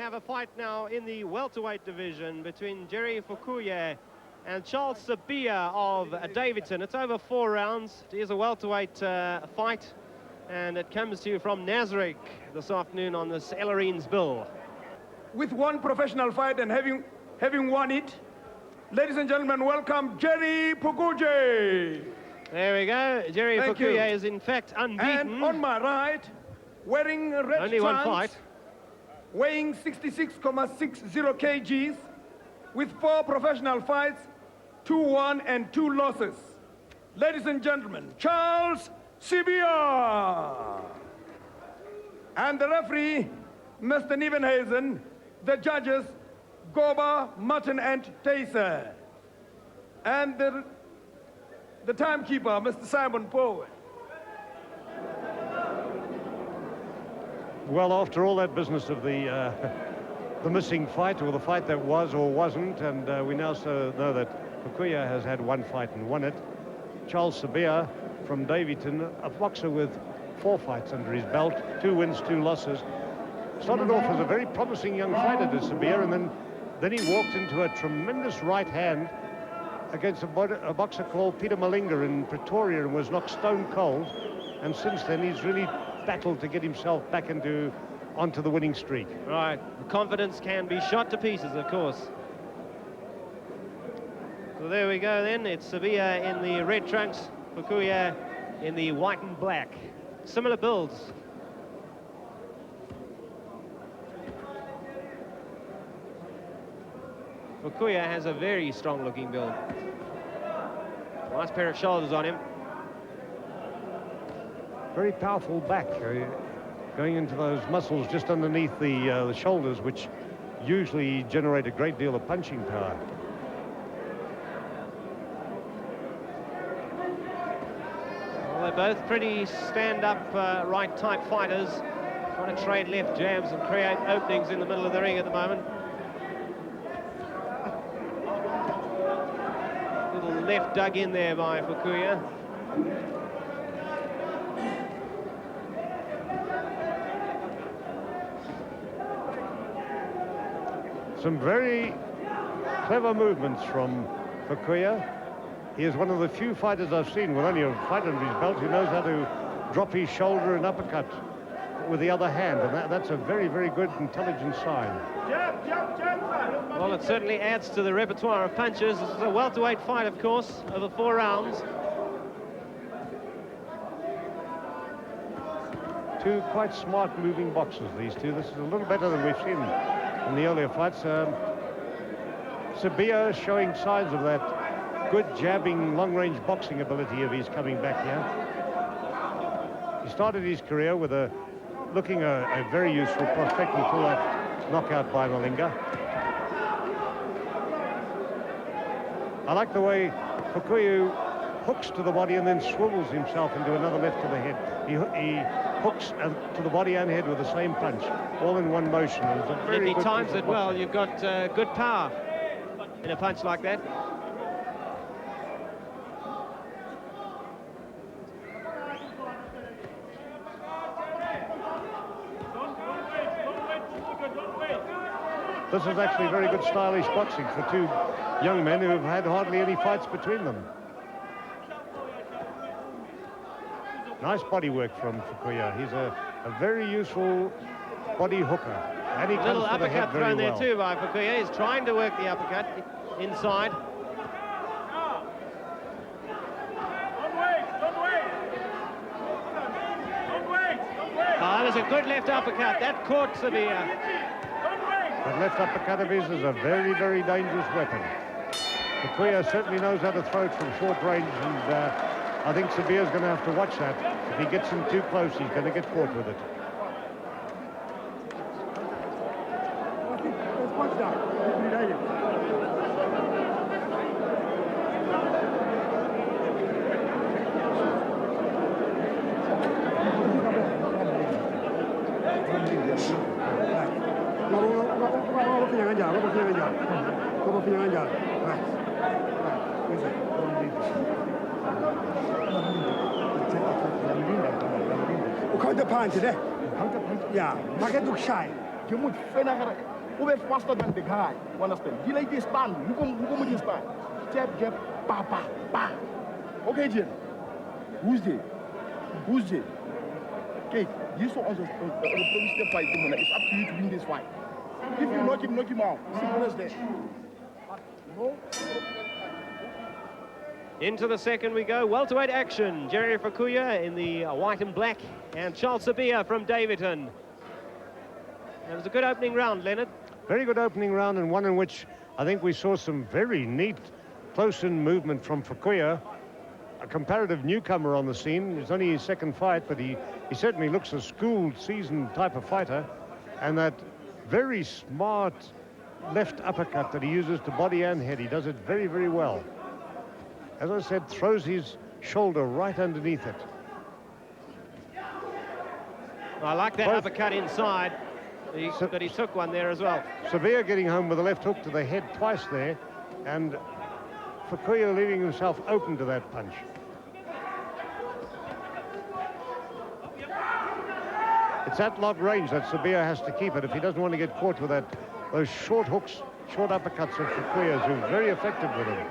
have a fight now in the welterweight division between Jerry Phokojoe and Charles Sibiya of Davidson. It's over 4 rounds. It is a welterweight fight, and it comes to you from Nasrec this afternoon on this Ellerine's bill. With one professional fight and having won it, ladies and gentlemen, welcome Jerry Phokojoe. There we go. Jerry Phokojoe is in fact unbeaten. And on my right, wearing red only one trunks, fight, weighing 66.60 kgs, with 4 professional fights, 2 won and 2 losses. Ladies and gentlemen, Charles Sibiya. And the referee, Mr. Nivenhazen. The judges, Goba, Martin and Taser. And the timekeeper, Mr. Simon Powell. Well, after all that business of the missing fight, or the fight that was or wasn't, and we now know that Phokojoe has had 1 fight and won it. Charles Sibiya from Davidson, a boxer with 4 fights under his belt, 2 wins, 2 losses. Started off as a very promising young fighter to Sibiya, and then he walked into a tremendous right hand against a boxer called Peter Malinga in Pretoria and was knocked stone cold. And since then, he's really battled to get himself back onto the winning streak. Right, the confidence can be shot to pieces, of course. So there we go then. It's Sibiya in the red trunks, Phokojoe in the white and black. Similar builds. Phokojoe has a very strong looking build. Nice pair of shoulders on him. Very powerful back, going into those muscles just underneath the shoulders, which usually generate a great deal of punching power. Well, they're both pretty stand-up, right-type fighters, trying to trade left jabs and create openings in the middle of the ring at the moment. Little left dug in there by Phokojoe. Some very clever movements from Phokojoe. He is one of the few fighters I've seen with only a fight under his belt who knows how to drop his shoulder and uppercut with the other hand, and that's a very, very good, intelligent sign. Well, it certainly adds to the repertoire of punches. This is a welterweight fight, of course, over 4 rounds. 2 quite smart moving boxers, these two. This is a little better than we've seen in the earlier fights. Sibiya showing signs of that good jabbing, long-range boxing ability of his coming back here. He started his career with looking a very useful prospect until that knockout by Malinga. I like the way Phokojoe hooks to the body and then swivels himself into another left to the head. He hooks to the body and head with the same punch, all in one motion. If he times it well, you've got good power in a punch like that. This is actually very good stylish boxing for 2 young men who have had hardly any fights between them. Nice body work from Phokojoe. He's a very useful body hooker. And he comes little to the head uppercut very thrown well. there too by Phokojoe. He's trying to work the uppercut inside. That was a good left uppercut. That caught Sibiya. That left uppercut of his is a very, very dangerous weapon. Phokojoe certainly knows how to throw it from short range, and I think Sibiya's going to have to watch that. If he gets him too close, he's going to get caught with it. Counter punch, yeah. Market look shy. You move Ube faster than the guy. You understand? Delay this stand. You come with this stand. Jab, jab, pa, pa, pa. Okay, Jim. Who's there? Who's there? Okay, you saw us the police step fight. It's up to you to win this fight. If you knock him out. Simple as that. No. Into the second we go. Welterweight action. Jerry Phokojoe in the white and black, and Charles Sibiya from Davidton. It was a good opening round, Leonard. Very good opening round, and one in which I think we saw some very neat close-in movement from Phokojoe, a comparative newcomer on the scene. It's only his second fight, but he certainly looks a schooled, seasoned type of fighter, and that very smart left uppercut that he uses to body and head, he does it very, very well. As I said, throws his shoulder right underneath it. I like that uppercut inside, but he took one there as well. Sibiya getting home with a left hook to the head twice there, and Phokojoe leaving himself open to that punch. It's at long range that Sibiya has to keep it if he doesn't want to get caught with those short hooks, short uppercuts of Phokojoe's, who's very effective with them.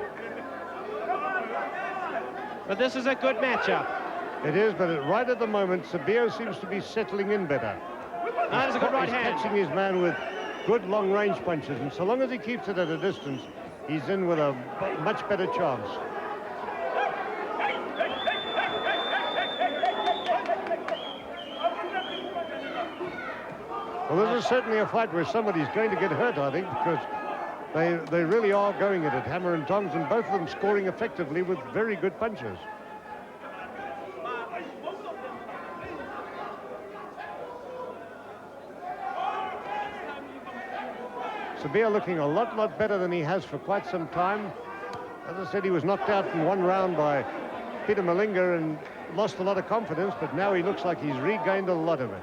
But this is a good matchup. It is, but right at the moment, Sibiya seems to be settling in better. That is a good right He's hand. catching his man with good long-range punches, and so long as he keeps it at a distance, he's in with a much better chance. Well, this is certainly a fight where somebody's going to get hurt, I think, because they really are going at it, hammer and tongs, and both of them scoring effectively with very good punches. Sibiya looking a lot better than he has for quite some time. As I said, he was knocked out in one round by Peter Malinga and lost a lot of confidence, but now he looks like he's regained a lot of it.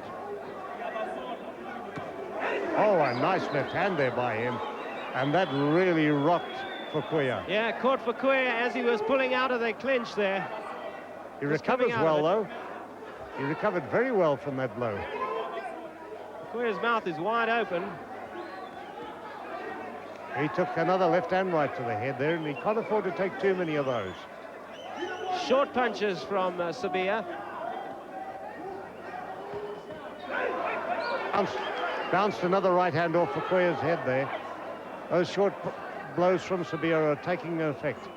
Oh, a nice left hand there by him, and that really rocked Phokojoe. Yeah, caught Phokojoe as he was pulling out of the clinch there. He recovers well, though. He recovered very well from that blow. Phokojoe's mouth is wide open. He took another left and right to the head there, and he can't afford to take too many of those. Short punches from Sibiya. Bounced another right hand off Phokojoe's head there. Those short blows from Sibiya are taking effect.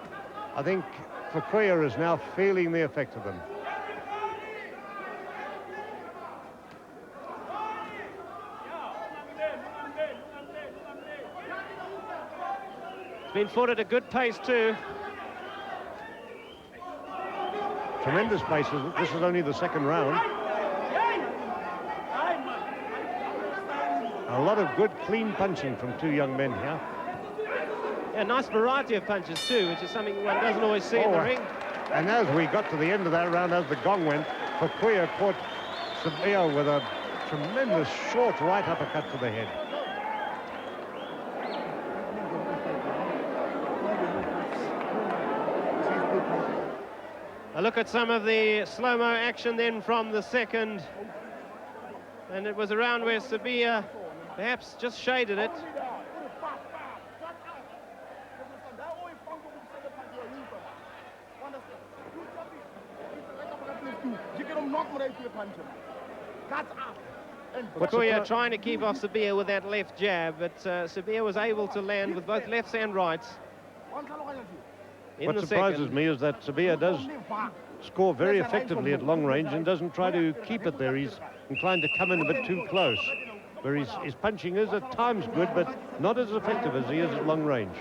I think Phokojoe is now feeling the effect of them. It's been fought at a good pace too. Tremendous pace. This is only the second round. A lot of good, clean punching from two young men here. Yeah, nice variety of punches too, which is something one doesn't always see in the ring. And as we got to the end of that round, as the gong went, Phokojoe caught Sibiya with a tremendous short right uppercut to the head. A look at some of the slow-mo action then from the second. And it was a round where Sibiya perhaps just shaded it. Phokojoe trying to keep off Sibiya with that left jab, but Sibiya was able to land with both lefts and rights. What surprises me is that Sibiya does score very effectively at long range and doesn't try to keep it there. He's inclined to come in a bit too close, where his punching is at times good, but not as effective as he is at long range.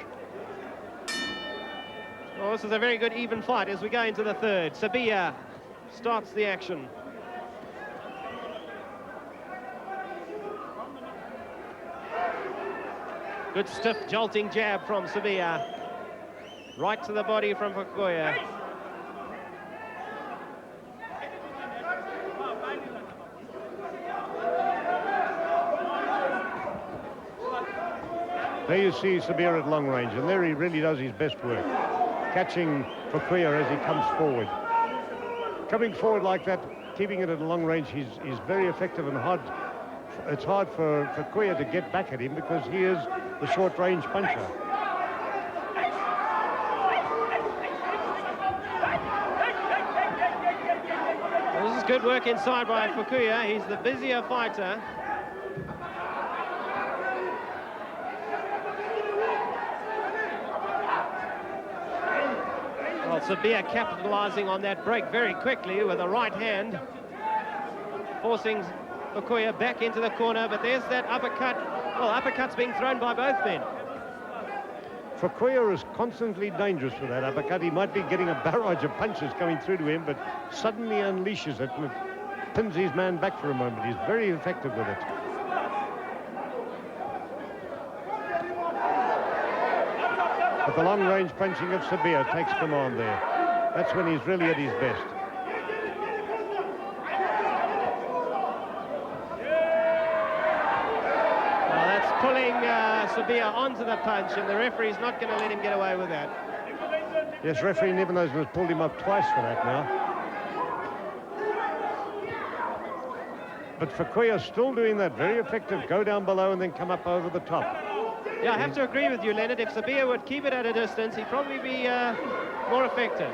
Well, this is a very good even fight as we go into the third. Sibiya starts the action. Good stiff jolting jab from Sibiya. Right to the body from Phokojoe. There you see Sibiya at long range, and there he really does his best work, catching Phokojoe as he comes forward. Coming forward like that, keeping it at long range, he's very effective and hard for Phokojoe to get back at him because he is the short-range puncher. Well, this is good work inside by Phokojoe. He's the busier fighter. Well, Sibiya capitalizing on that break very quickly with a right hand, forcing Phokojoe back into the corner, but there's that uppercut. Well, uppercuts being thrown by both men. Phokojoe is constantly dangerous with that uppercut. He might be getting a barrage of punches coming through to him, but suddenly unleashes it and it pins his man back for a moment. He's very effective with it. But the long-range punching of Sibiya takes command there. That's when he's really at his best. Well, that's pulling Sibiya onto the punch, and the referee's not going to let him get away with that. Yes, referee Nevenhuizen has pulled him up twice for that now. But Phokojoe still doing that, very effective. Go down below and then come up over the top. Yeah, I have to agree with you, Leonard. If Sibiya would keep it at a distance, he'd probably be more effective.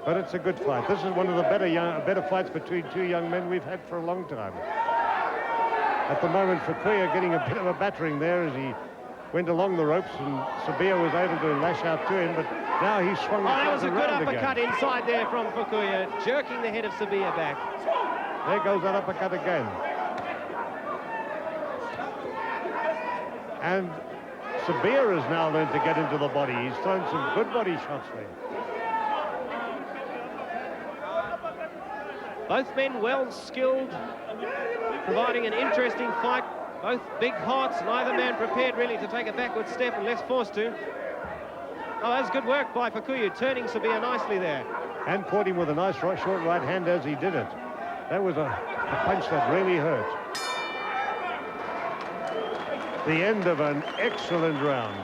But it's a good fight. This is one of the better fights between two young men we've had for a long time. At the moment, Phokojoe getting a bit of a battering there as he went along the ropes, and Sibiya was able to lash out to him, but now he's swung. Oh, that was a good uppercut again. inside there from Phokojoe, jerking the head of Sibiya back. There goes that uppercut again. And Sibiya has now learned to get into the body. He's thrown some good body shots there. Both men well skilled, providing an interesting fight. Both big hearts, neither man prepared really to take a backward step unless forced to. Oh, that's good work by Phokojoe, turning Sibiya nicely there. And caught him with a nice short right hand as he did it. That was a punch that really hurt. The end of an excellent round.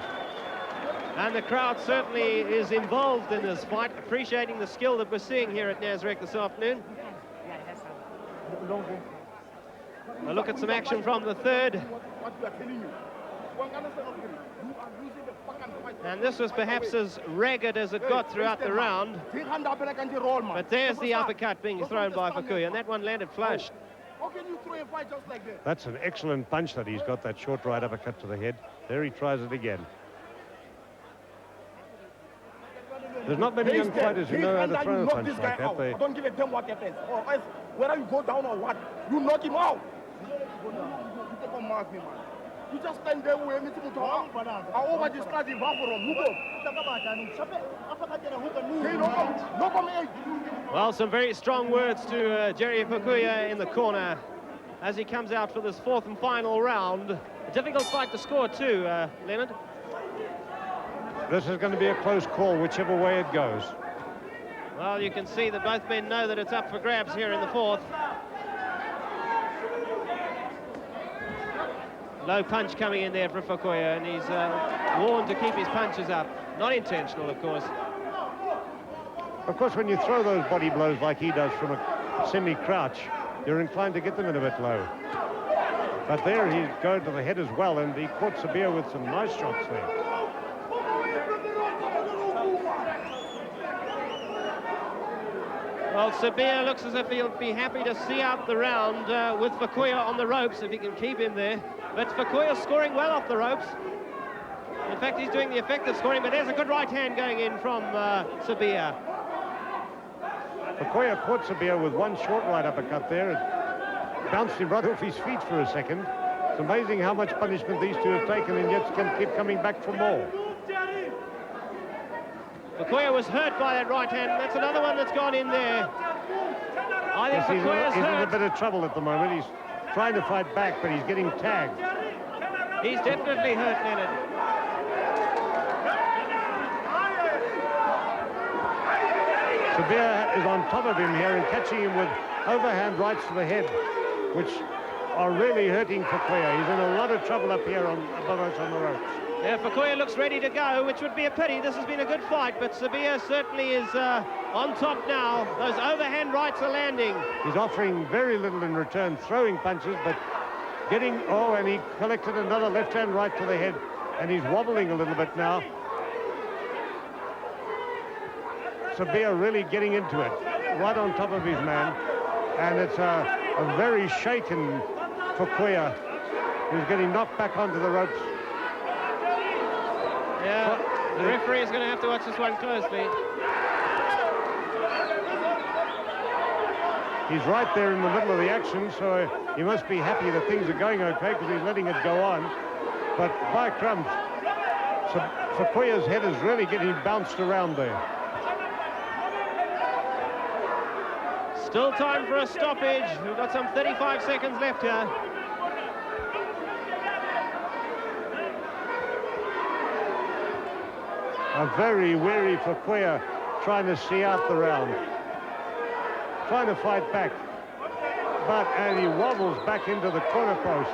And the crowd certainly is involved in this fight, appreciating the skill that we're seeing here at Nasrec this afternoon. A look at some action from the third. And this was perhaps as ragged as it got throughout the round. But there's the uppercut being thrown by Phokojoe, and that one landed flush. How can you throw a fight just like that? That's an excellent punch that he's got, that short right uppercut to the head. There he tries it again. There's not many young fighters who know how to throw a punch like that. I don't give a damn what happens. Or else, whether you go down or what, you knock him out. You take a mark, man. You just stand there with anything to talk. I over this class in Vaporum. You go. Well, some very strong words to Jerry Phokojoe in the corner as he comes out for this fourth and final round. A difficult fight to score too, Leonard. This is going to be a close call, whichever way it goes. Well, you can see that both men know that it's up for grabs here in the fourth. Low punch coming in there for Phokojoe, and he's warned to keep his punches up. Not intentional, of course. Of course, when you throw those body blows like he does from a semi-crouch, you're inclined to get them in a bit low. But there he's going to the head as well, and he caught Sibiya with some nice shots there. Well, Sibiya looks as if he'll be happy to see out the round with Phokojoe on the ropes if he can keep him there. But Phokojoe's scoring well off the ropes. In fact, he's doing the effective scoring, but there's a good right hand going in from Sibiya. Phokojoe caught Sibiya with one short right uppercut there and bounced him right off his feet for a second. It's amazing how much punishment these two have taken and yet can keep coming back for more. Phokojoe was hurt by that right hand. That's another one that's gone in there. I think Phokojoe's he's in hurt. a bit of trouble at the moment. He's trying to fight back, but he's getting tagged. He's definitely hurt, Leonard. Sibiya is on top of him here and catching him with overhand rights to the head, which are really hurting Phokojoe. He's in a lot of trouble up here above us on the ropes. Yeah, Phokojoe looks ready to go, which would be a pity. This has been a good fight, but Sibiya certainly is on top now. Those overhand rights are landing. He's offering very little in return, throwing punches, but getting... Oh, and he collected another left-hand right to the head, and he's wobbling a little bit now. Sibiya really getting into it, right on top of his man. And it's a very shaken Phokojoe, who's getting knocked back onto the ropes. Yeah, the referee is going to have to watch this one closely. He's right there in the middle of the action, so he must be happy that things are going okay because he's letting it go on. But by crumbs, Phokojoe's head is really getting bounced around there. Still time for a stoppage. We've got some 35 seconds left here. A very weary Phokojoe trying to see out the round, trying to fight back, and he wobbles back into the corner post.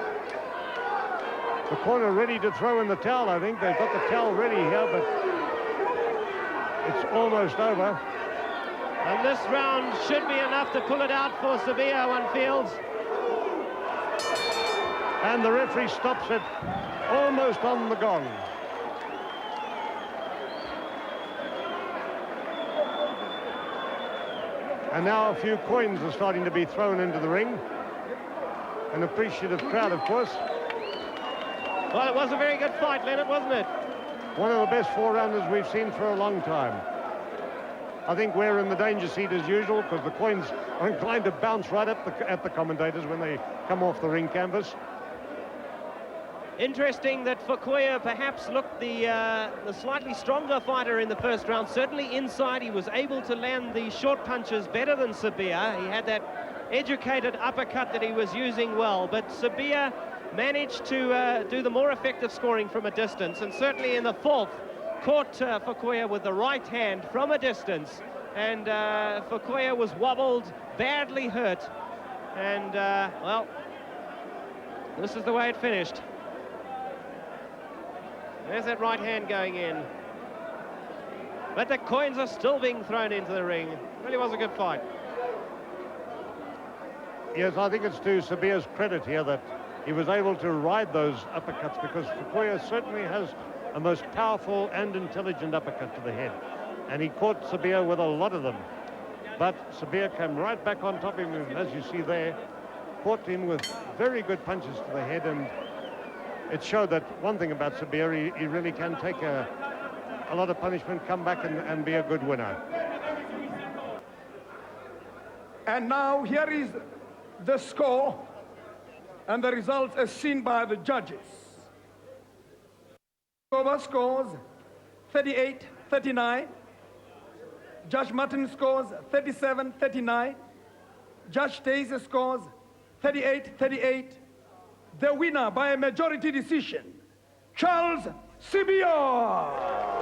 The corner ready to throw in the towel, I think. They've got the towel ready here, but it's almost over. And this round should be enough to pull it out for Sibiya, one feels. And the referee stops it almost on the gong. And now a few coins are starting to be thrown into the ring. An appreciative crowd, of course. Well, it was a very good fight, Leonard, wasn't it? One of the best four-rounders we've seen for a long time. I think we're in the danger seat as usual because the coins are inclined to bounce right up at the commentators when they come off the ring canvas. Interesting that Phokojoe perhaps looked the slightly stronger fighter in the first round. Certainly inside, he was able to land the short punches better than Sibiya. He had that educated uppercut that he was using well, but Sibiya managed to do the more effective scoring from a distance, and certainly in the fourth, caught Phokojoe with the right hand from a distance, and Phokojoe was wobbled, badly hurt, and well, this is the way it finished. There's that right hand going in. But the coins are still being thrown into the ring. Really was a good fight. Yes, I think it's to Sibiya's credit here that he was able to ride those uppercuts, because Phokojoe certainly has a most powerful and intelligent uppercut to the head. And he caught Sibiya with a lot of them. But Sibiya came right back on top of him, as you see there, caught him with very good punches to the head, and it showed that one thing about Sibiya, he really can take a lot of punishment, come back and be a good winner. And now here is the score and the results as seen by the judges. Over scores 38-39. Judge Martin scores 37-39. Judge Daisy scores 38-38. The winner by a majority decision, Charles Sibiya.